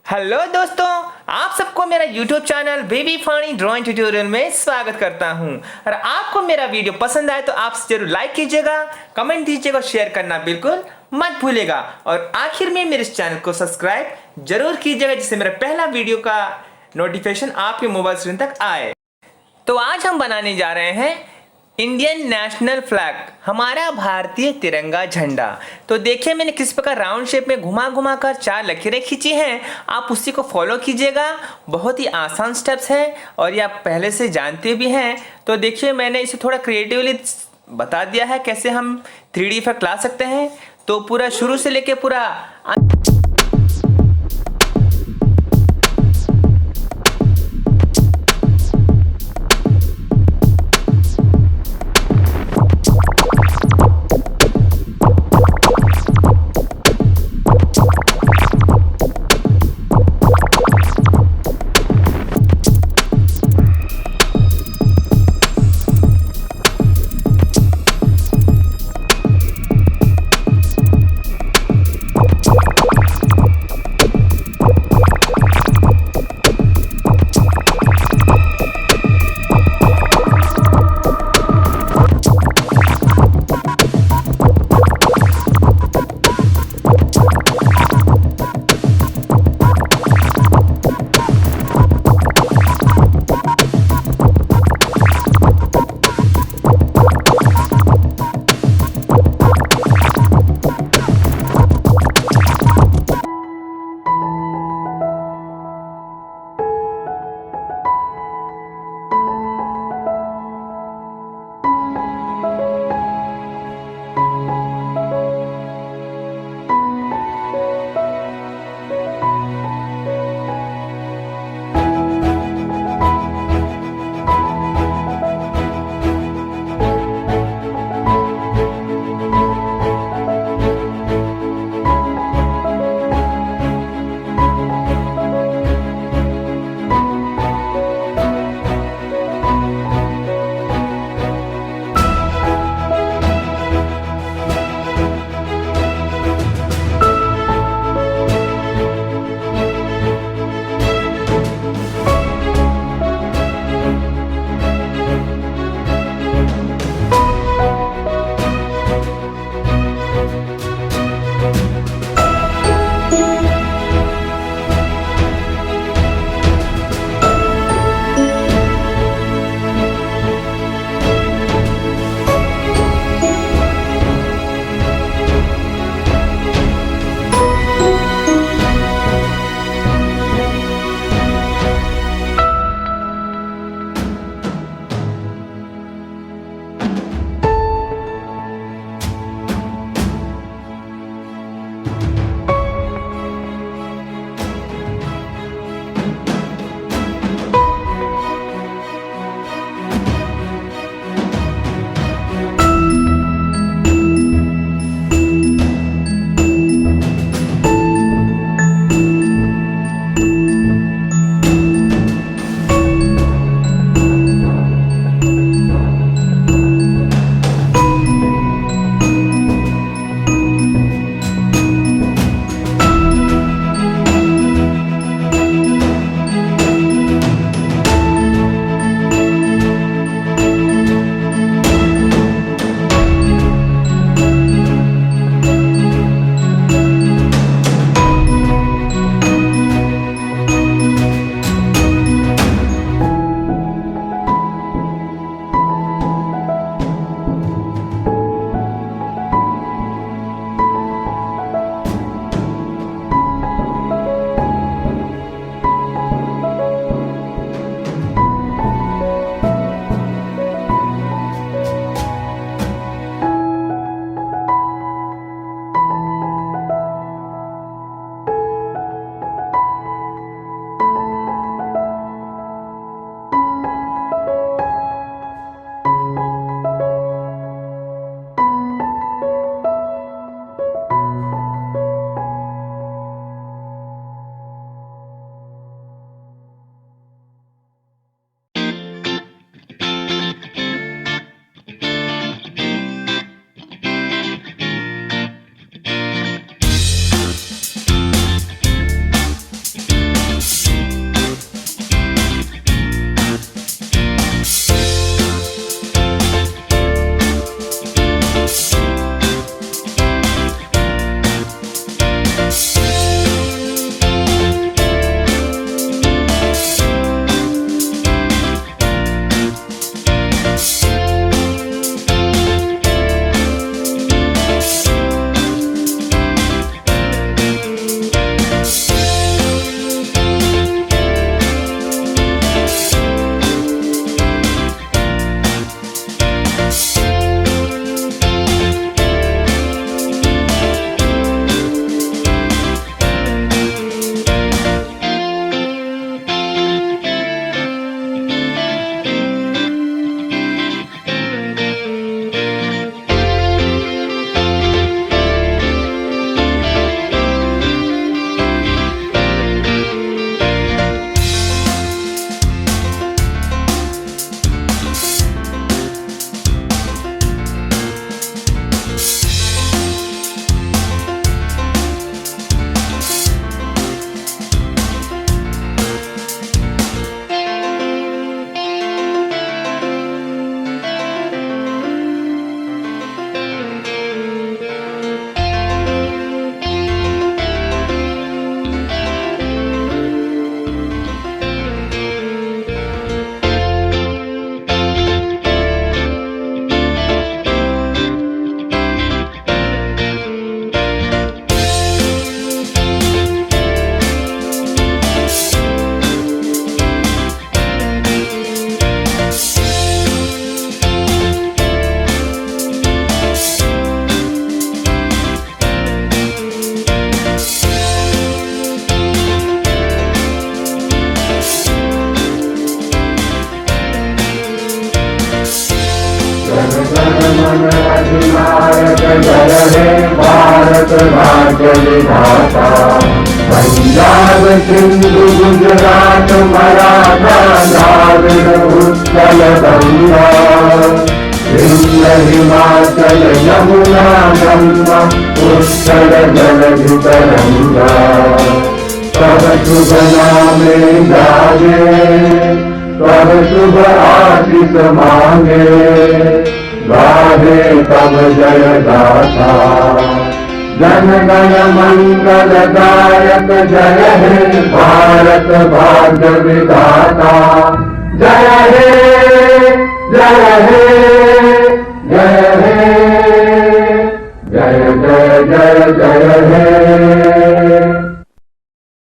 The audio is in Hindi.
हेलो दोस्तों, आप सबको मेरा YouTube channel baby funny drawing tutorial में स्वागत करता हूं। और आपको मेरा वीडियो पसंद आए तो आप जरूर लाइक कीजिएगा, कमेंट दीजिएगा, शेयर करना बिल्कुल मत भूलिएगा। और आखिर में मेरे इस चैनल को सब्सक्राइब जरूर कीजिएगा, जिससे मेरा पहला वीडियो का नोटिफिकेशन आपके मोबाइल स्क्रीन तक आए। तो आज हम बनाने जा रहे हैं इंडियन नेशनल फ्लैग, हमारा भारतीय तिरंगा झंडा। तो देखिए मैंने किस प्रकार राउंड शेप में घुमा घुमा कर 4 लकीरें खींची हैं। आप उसी को फॉलो कीजिएगा, बहुत ही आसान स्टेप्स हैं और ये आप पहले से जानते भी हैं। तो देखिए मैंने इसे थोड़ा क्रिएटिवली बता दिया है कैसे हम 3D इफेक्ट ला सकते हैं। तो पूरा शुरू से लेके पूरा भारत भाग्य विधाता। पंजाब सिंधु गुजरात मराठा द्राविड़ उत्कल गंगा, विंध्य हिमाचल यमुना गंगा उत्कल जलधि तरंगा। तब शुभ नामे गावे, तब शुभ आशीष मांगे, गाहे तब जय गाथा। जन गण मंगल दायक जय हे भारत भाग्य विधाता। जय हे जय हे जय हे जय जय जय जय हे।